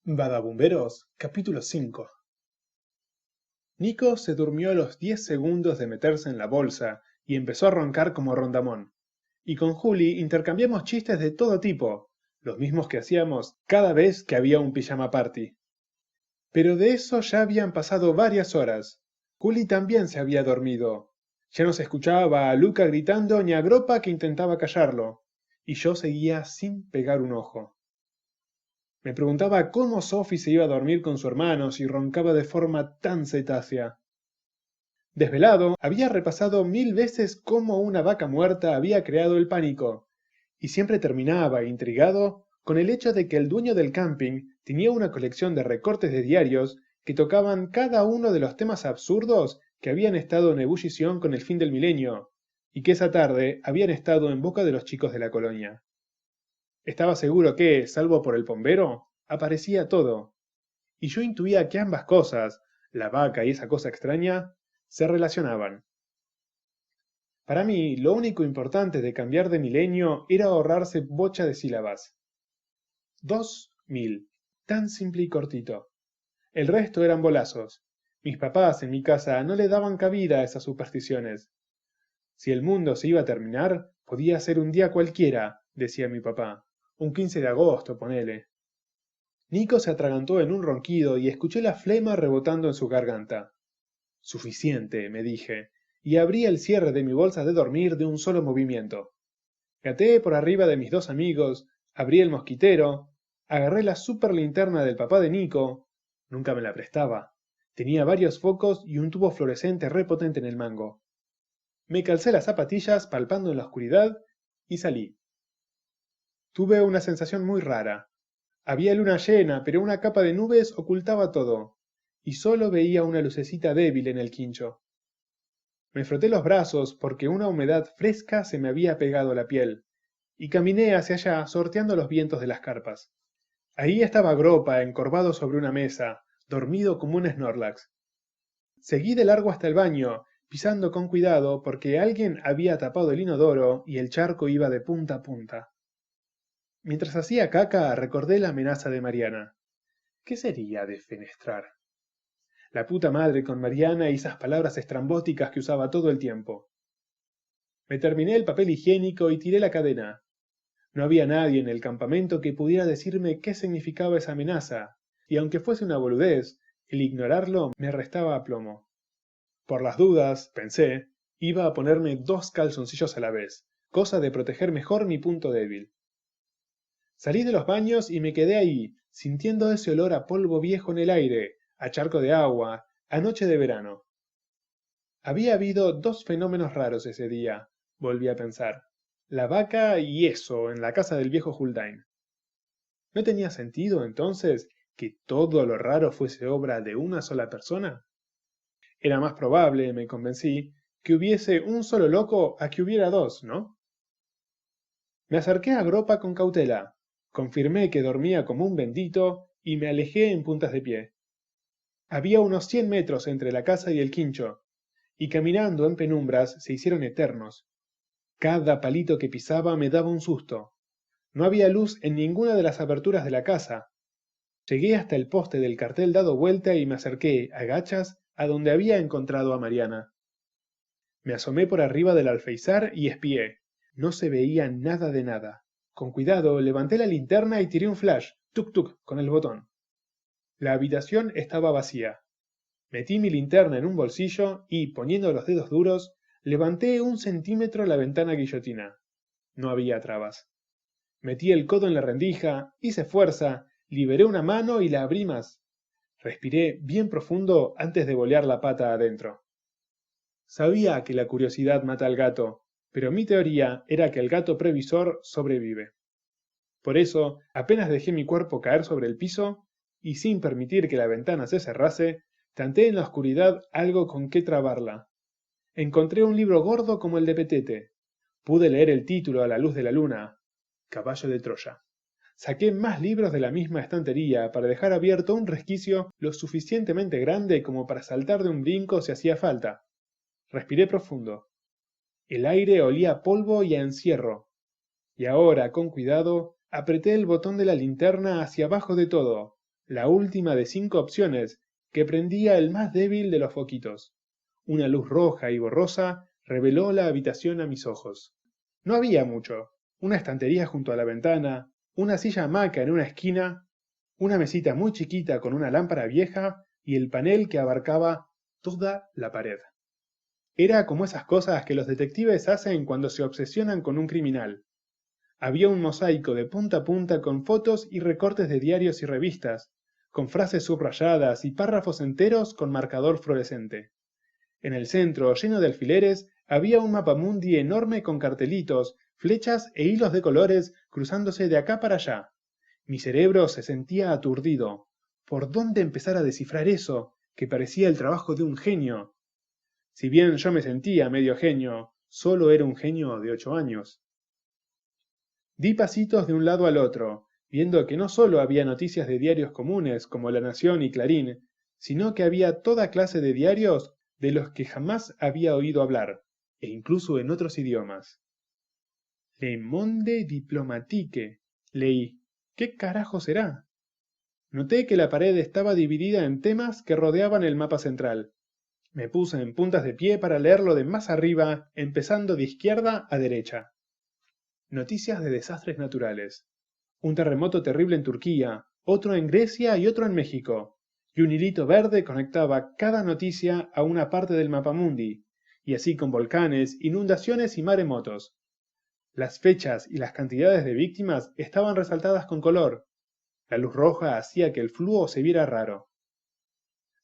Badabumberos, capítulo 5. Nico se durmió a los 10 segundos de meterse en la bolsa y empezó a roncar como Rondamón. Y con Juli intercambiamos chistes de todo tipo, los mismos que hacíamos cada vez que había un pijama party. Pero de eso ya habían pasado varias horas. Juli también se había dormido. Ya no se escuchaba a Luca gritando ni a Gropa que intentaba callarlo. Y yo seguía sin pegar un ojo. Me preguntaba cómo Sophie se iba a dormir con su hermano si roncaba de forma tan cetácea. Desvelado, había repasado 1000 veces cómo una vaca muerta había creado el pánico, y siempre terminaba, intrigado, con el hecho de que el dueño del camping tenía una colección de recortes de diarios que tocaban cada uno de los temas absurdos que habían estado en ebullición con el fin del milenio, y que esa tarde habían estado en boca de los chicos de la colonia. Estaba seguro que, salvo por el bombero, aparecía todo, y yo intuía que ambas cosas, la vaca y esa cosa extraña, se relacionaban. Para mí, lo único importante de cambiar de milenio era ahorrarse bocha de sílabas. 2000, tan simple y cortito. El resto eran bolazos. Mis papás en mi casa no le daban cabida a esas supersticiones. Si el mundo se iba a terminar, podía ser un día cualquiera, decía mi papá. Un 15 de agosto, ponele. Nico se atragantó en un ronquido y escuché la flema rebotando en su garganta. Suficiente, me dije, y abrí el cierre de mi bolsa de dormir de un solo movimiento. Gateé por arriba de mis dos amigos, abrí el mosquitero, agarré la super linterna del papá de Nico, nunca me la prestaba. Tenía varios focos y un tubo fluorescente repotente en el mango. Me calcé las zapatillas palpando en la oscuridad y salí. Tuve una sensación muy rara. Había luna llena, pero una capa de nubes ocultaba todo, y solo veía una lucecita débil en el quincho. Me froté los brazos porque una humedad fresca se me había pegado a la piel, y caminé hacia allá sorteando los vientos de las carpas. Ahí estaba Gropa encorvado sobre una mesa, dormido como un Snorlax. Seguí de largo hasta el baño, pisando con cuidado porque alguien había tapado el inodoro y el charco iba de punta a punta. Mientras hacía caca recordé la amenaza de Mariana. ¿Qué sería defenestrar? La puta madre con Mariana y esas palabras estrambóticas que usaba todo el tiempo. Me terminé el papel higiénico y tiré la cadena. No había nadie en el campamento que pudiera decirme qué significaba esa amenaza, y aunque fuese una boludez, el ignorarlo me restaba aplomo. Por las dudas, pensé, iba a ponerme 2 calzoncillos a la vez, cosa de proteger mejor mi punto débil. Salí de los baños y me quedé ahí, sintiendo ese olor a polvo viejo en el aire, a charco de agua, a noche de verano. Había habido 2 fenómenos raros ese día, volví a pensar. La vaca y eso en la casa del viejo Huldain. ¿No tenía sentido, entonces, que todo lo raro fuese obra de una sola persona? Era más probable, me convencí, que hubiese un solo loco a que hubiera dos, ¿no? Me acerqué a Gropa con cautela, confirmé que dormía como un bendito y me alejé en puntas de pie. Había unos 100 metros entre la casa y el quincho, y caminando en penumbras se hicieron eternos. Cada palito que pisaba me daba un susto. No había luz en ninguna de las aberturas de la casa. Llegué hasta el poste del cartel dado vuelta y me acerqué, a gachas, a donde había encontrado a Mariana. Me asomé por arriba del alféizar y espié. No se veía nada de nada. Con cuidado levanté la linterna y tiré un flash, tuk tuk, con el botón. La habitación estaba vacía. Metí mi linterna en un bolsillo y, poniendo los dedos duros, levanté 1 centímetro la ventana guillotina. No había trabas. Metí el codo en la rendija, hice fuerza, liberé una mano y la abrí más. Respiré bien profundo antes de bolear la pata adentro. Sabía que la curiosidad mata al gato, pero mi teoría era que el gato previsor sobrevive. Por eso, apenas dejé mi cuerpo caer sobre el piso, y sin permitir que la ventana se cerrase, tanteé en la oscuridad algo con qué trabarla. Encontré un libro gordo como el de Petete. Pude leer el título a la luz de la luna. Caballo de Troya. Saqué más libros de la misma estantería para dejar abierto un resquicio lo suficientemente grande como para saltar de un brinco si hacía falta. Respiré profundo. El aire olía a polvo y a encierro. Y ahora, con cuidado, apreté el botón de la linterna hacia abajo de todo, la última de 5 opciones, que prendía el más débil de los foquitos. Una luz roja y borrosa reveló la habitación a mis ojos. No había mucho. Una estantería junto a la ventana, una silla hamaca en una esquina, una mesita muy chiquita con una lámpara vieja y el panel que abarcaba toda la pared. Era como esas cosas que los detectives hacen cuando se obsesionan con un criminal. Había un mosaico de punta a punta con fotos y recortes de diarios y revistas, con frases subrayadas y párrafos enteros con marcador fluorescente. En el centro, lleno de alfileres, había un mapamundi enorme con cartelitos, flechas e hilos de colores cruzándose de acá para allá. Mi cerebro se sentía aturdido. ¿Por dónde empezar a descifrar eso, que parecía el trabajo de un genio? Si bien yo me sentía medio genio, solo era un genio de 8 años. Di pasitos de un lado al otro, viendo que no solo había noticias de diarios comunes como La Nación y Clarín, sino que había toda clase de diarios de los que jamás había oído hablar, e incluso en otros idiomas. Le Monde Diplomatique, leí. ¿Qué carajo será? Noté que la pared estaba dividida en temas que rodeaban el mapa central. Me puse en puntas de pie para leerlo de más arriba, empezando de izquierda a derecha. Noticias de desastres naturales. Un terremoto terrible en Turquía, otro en Grecia y otro en México. Y un hilito verde conectaba cada noticia a una parte del mapamundi, y así con volcanes, inundaciones y maremotos. Las fechas y las cantidades de víctimas estaban resaltadas con color. La luz roja hacía que el flujo se viera raro.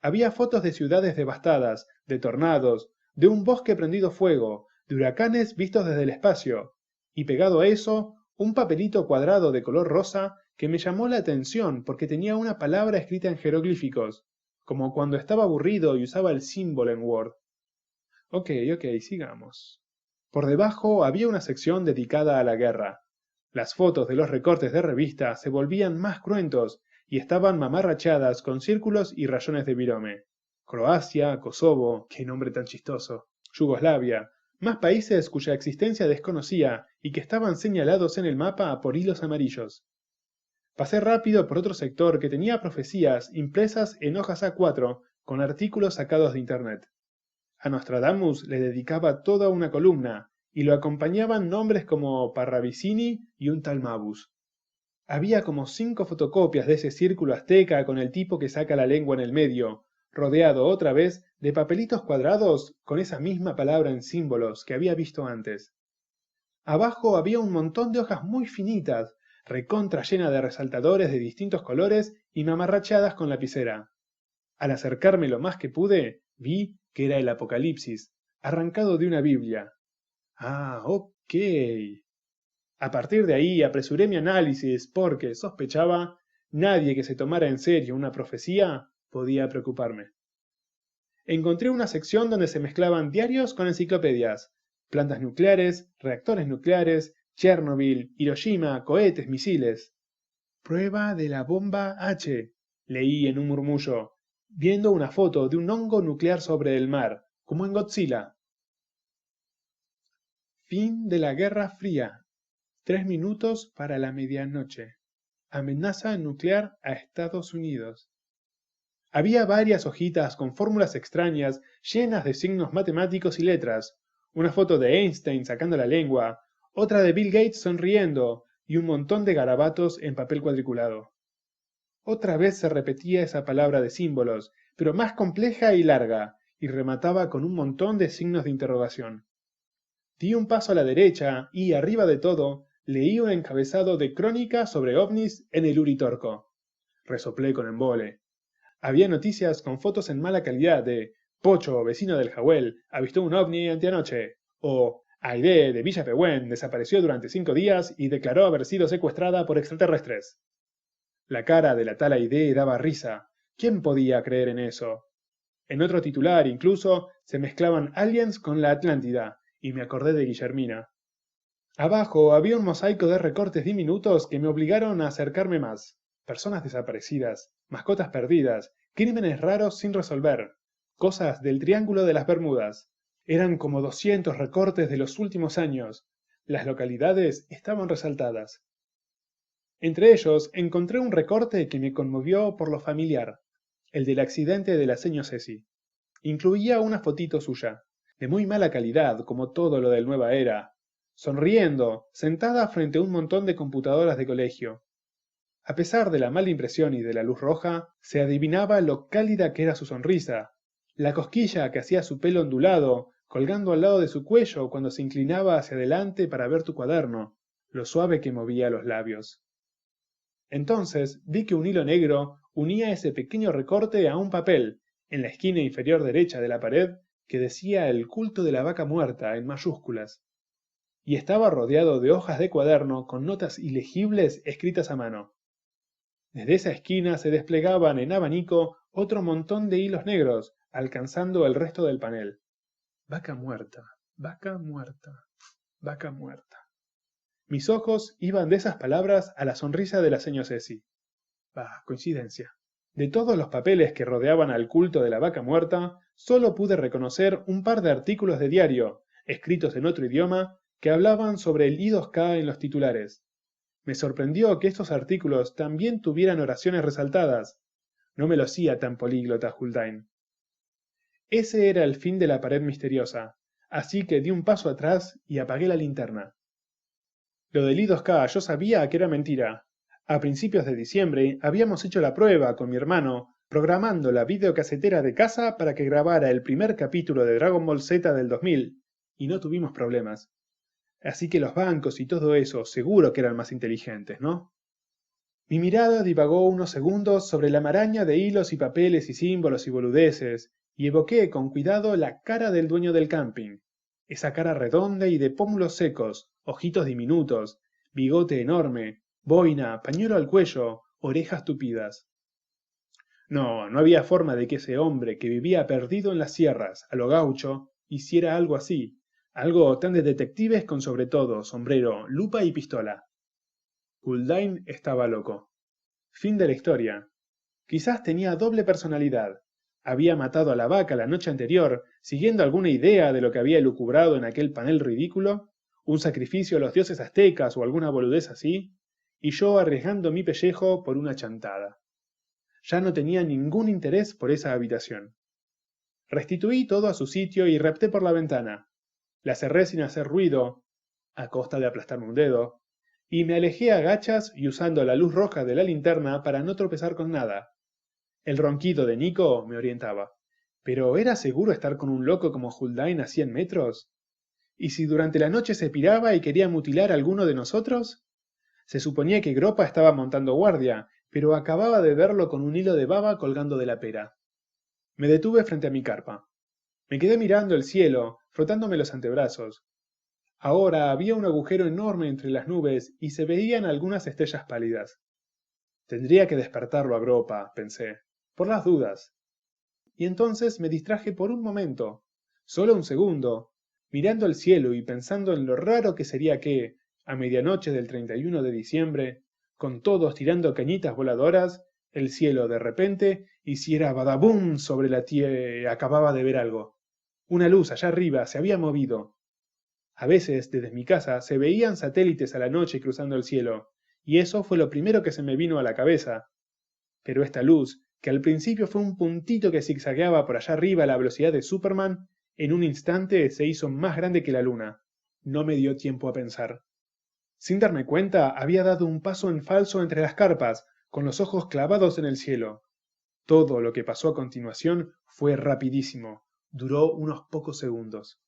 Había fotos de ciudades devastadas, de tornados, de un bosque prendido fuego, de huracanes vistos desde el espacio, y pegado a eso, un papelito cuadrado de color rosa que me llamó la atención porque tenía una palabra escrita en jeroglíficos, como cuando estaba aburrido y usaba el símbolo en Word. Ok, sigamos. Por debajo había una sección dedicada a la guerra. Las fotos de los recortes de revista se volvían más cruentos y estaban mamarrachadas con círculos y rayones de virome. Croacia, Kosovo, qué nombre tan chistoso, Yugoslavia, más países cuya existencia desconocía y que estaban señalados en el mapa por hilos amarillos. Pasé rápido por otro sector que tenía profecías impresas en hojas A4 con artículos sacados de internet. A Nostradamus le dedicaba toda una columna, y lo acompañaban nombres como Parravicini y un tal Mabus. Había como 5 fotocopias de ese círculo azteca con el tipo que saca la lengua en el medio, rodeado otra vez de papelitos cuadrados con esa misma palabra en símbolos que había visto antes. Abajo había un montón de hojas muy finitas, recontra llena de resaltadores de distintos colores y mamarrachadas con lapicera. Al acercarme lo más que pude, vi que era el Apocalipsis, arrancado de una Biblia. Ah, ok. A partir de ahí apresuré mi análisis porque, sospechaba, nadie que se tomara en serio una profecía podía preocuparme. Encontré una sección donde se mezclaban diarios con enciclopedias, plantas nucleares, reactores nucleares, Chernobyl, Hiroshima, cohetes, misiles. Prueba de la bomba H, leí en un murmullo, viendo una foto de un hongo nuclear sobre el mar, como en Godzilla. Fin de la Guerra Fría. 3 minutos para la medianoche. Amenaza nuclear a Estados Unidos. Había varias hojitas con fórmulas extrañas llenas de signos matemáticos y letras, una foto de Einstein sacando la lengua, otra de Bill Gates sonriendo y un montón de garabatos en papel cuadriculado. Otra vez se repetía esa palabra de símbolos, pero más compleja y larga, y remataba con un montón de signos de interrogación. Di un paso a la derecha y, arriba de todo, leí un encabezado de crónica sobre ovnis en el Uritorco. Resoplé con embole. Había noticias con fotos en mala calidad de Pocho, vecino del Jawel, avistó un ovni anteanoche, o Aide de Villa Pehuen desapareció durante 5 días y declaró haber sido secuestrada por extraterrestres. La cara de la tal Aide daba risa. ¿Quién podía creer en eso? En otro titular, incluso, se mezclaban aliens con la Atlántida, y me acordé de Guillermina. Abajo había un mosaico de recortes diminutos que me obligaron a acercarme más. Personas desaparecidas, mascotas perdidas, crímenes raros sin resolver, cosas del Triángulo de las Bermudas. Eran como 200 recortes de los últimos años. Las localidades estaban resaltadas. Entre ellos encontré un recorte que me conmovió por lo familiar, el del accidente de la señor Ceci. Incluía una fotito suya, de muy mala calidad, como todo lo del Nueva Era, sonriendo, sentada frente a un montón de computadoras de colegio. A pesar de la mala impresión y de la luz roja, se adivinaba lo cálida que era su sonrisa, la cosquilla que hacía su pelo ondulado, colgando al lado de su cuello cuando se inclinaba hacia adelante para ver tu cuaderno, lo suave que movía los labios. Entonces vi que un hilo negro unía ese pequeño recorte a un papel, en la esquina inferior derecha de la pared, que decía el culto de la vaca muerta en mayúsculas, y estaba rodeado de hojas de cuaderno con notas ilegibles escritas a mano. Desde esa esquina se desplegaban en abanico otro montón de hilos negros, alcanzando el resto del panel. Vaca muerta, vaca muerta, vaca muerta. Mis ojos iban de esas palabras a la sonrisa de la señora Ceci. Bah, coincidencia. De todos los papeles que rodeaban al culto de la vaca muerta, solo pude reconocer un par de artículos de diario, escritos en otro idioma, que hablaban sobre el I2K en los titulares. Me sorprendió que estos artículos también tuvieran oraciones resaltadas. No me lo hacía tan políglota Huldain. Ese era el fin de la pared misteriosa, así que di un paso atrás y apagué la linterna. Lo del I2K yo sabía que era mentira. A principios de diciembre habíamos hecho la prueba con mi hermano, programando la videocasetera de casa para que grabara el primer capítulo de Dragon Ball Z del 2000, y no tuvimos problemas. Así que los bancos y todo eso seguro que eran más inteligentes, ¿no? Mi mirada divagó unos segundos sobre la maraña de hilos y papeles y símbolos y boludeces, y evoqué con cuidado la cara del dueño del camping. Esa cara redonda y de pómulos secos, ojitos diminutos, bigote enorme, boina, pañuelo al cuello, orejas tupidas. No, no había forma de que ese hombre que vivía perdido en las sierras, a lo gaucho, hiciera algo así, algo tan de detectives con sobre todo sombrero, lupa y pistola. Huldain estaba loco. Fin de la historia. Quizás tenía doble personalidad. Había matado a la vaca la noche anterior, siguiendo alguna idea de lo que había elucubrado en aquel panel ridículo, un sacrificio a los dioses aztecas o alguna boludez así, y yo arriesgando mi pellejo por una chantada. Ya no tenía ningún interés por esa habitación. Restituí todo a su sitio y repté por la ventana. La cerré sin hacer ruido, a costa de aplastarme un dedo, y me alejé a gachas y usando la luz roja de la linterna para no tropezar con nada. El ronquido de Nico me orientaba. ¿Pero era seguro estar con un loco como Huldain a 100 metros? ¿Y si durante la noche se piraba y quería mutilar a alguno de nosotros? Se suponía que Gropa estaba montando guardia, pero acababa de verlo con un hilo de baba colgando de la pera. Me detuve frente a mi carpa. Me quedé mirando el cielo, frotándome los antebrazos. Ahora había un agujero enorme entre las nubes y se veían algunas estrellas pálidas. Tendría que despertarlo a Gropa, pensé, por las dudas. Y entonces me distraje por un momento, solo un segundo, mirando el cielo y pensando en lo raro que sería que, a medianoche del 31 de diciembre, con todos tirando cañitas voladoras, el cielo de repente hiciera badabum sobre la tierra. Acababa de ver algo. Una luz allá arriba se había movido. A veces, desde mi casa, se veían satélites a la noche cruzando el cielo, y eso fue lo primero que se me vino a la cabeza. Pero esta luz, que al principio fue un puntito que zigzagueaba por allá arriba a la velocidad de Superman, en un instante se hizo más grande que la luna. No me dio tiempo a pensar. Sin darme cuenta, había dado un paso en falso entre las carpas, con los ojos clavados en el cielo. Todo lo que pasó a continuación fue rapidísimo. Duró unos pocos segundos.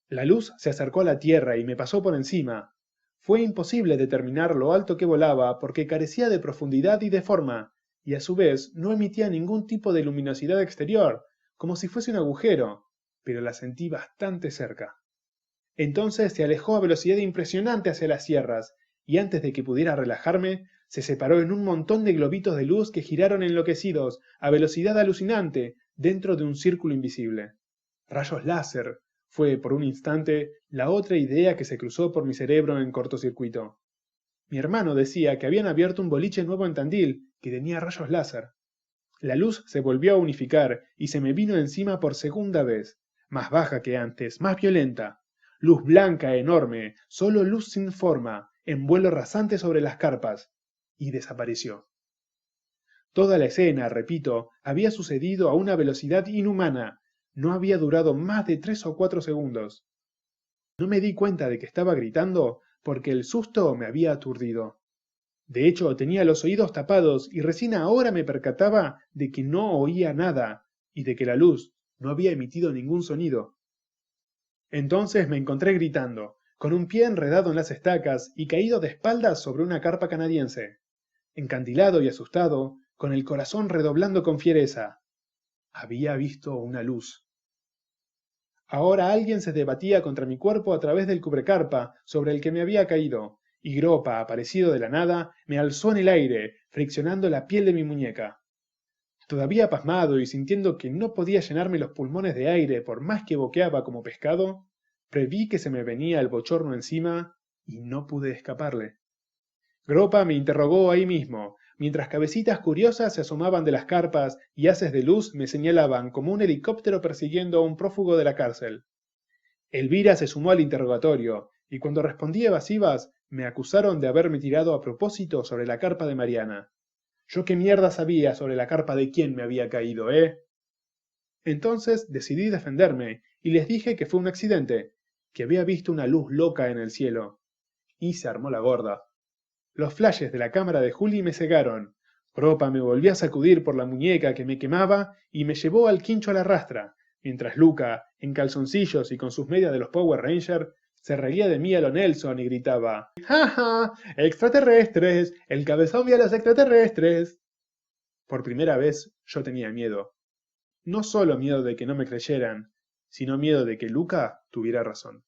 La luz se acercó a la Tierra y me pasó por encima. Fue imposible determinar lo alto que volaba porque carecía de profundidad y de forma, y a su vez no emitía ningún tipo de luminosidad exterior, como si fuese un agujero, pero la sentí bastante cerca. Entonces se alejó a velocidad impresionante hacia las sierras, y antes de que pudiera relajarme, se separó en un montón de globitos de luz que giraron enloquecidos, a velocidad alucinante, dentro de un círculo invisible. Rayos láser, fue por un instante la otra idea que se cruzó por mi cerebro en cortocircuito. Mi hermano decía que habían abierto un boliche nuevo en Tandil, que tenía rayos láser. La luz se volvió a unificar y se me vino encima por segunda vez, más baja que antes, más violenta. Luz blanca enorme, solo luz sin forma, en vuelo rasante sobre las carpas. y desapareció. Toda la escena, repito, había sucedido a una velocidad inhumana. No había durado más de 3 o 4 segundos. No me di cuenta de que estaba gritando porque el susto me había aturdido. De hecho, tenía los oídos tapados y recién ahora me percataba de que no oía nada y de que la luz no había emitido ningún sonido. Entonces me encontré gritando, con un pie enredado en las estacas y caído de espaldas sobre una carpa canadiense, encandilado y asustado, con el corazón redoblando con fiereza. Había visto una luz. Ahora alguien se debatía contra mi cuerpo a través del cubrecarpa sobre el que me había caído, y Gropa, aparecido de la nada, me alzó en el aire, friccionando la piel de mi muñeca. Todavía pasmado y sintiendo que no podía llenarme los pulmones de aire por más que boqueaba como pescado, preví que se me venía el bochorno encima y no pude escaparle. Gropa me interrogó ahí mismo, mientras cabecitas curiosas se asomaban de las carpas y haces de luz me señalaban como un helicóptero persiguiendo a un prófugo de la cárcel. Elvira se sumó al interrogatorio, y cuando respondí evasivas, me acusaron de haberme tirado a propósito sobre la carpa de Mariana. ¿Yo qué mierda sabía sobre la carpa de quién me había caído, eh? Entonces decidí defenderme, y les dije que fue un accidente, que había visto una luz loca en el cielo. Y se armó la gorda. Los flashes de la cámara de Juli me cegaron. Gropa me volvió a sacudir por la muñeca que me quemaba y me llevó al quincho a la rastra, mientras Luca, en calzoncillos y con sus medias de los Power Rangers, se reía de mí a lo Nelson y gritaba: ¡Ja, ja! ¡Extraterrestres! ¡El cabezón vio a los extraterrestres! Por primera vez yo tenía miedo. No solo miedo de que no me creyeran, sino miedo de que Luca tuviera razón.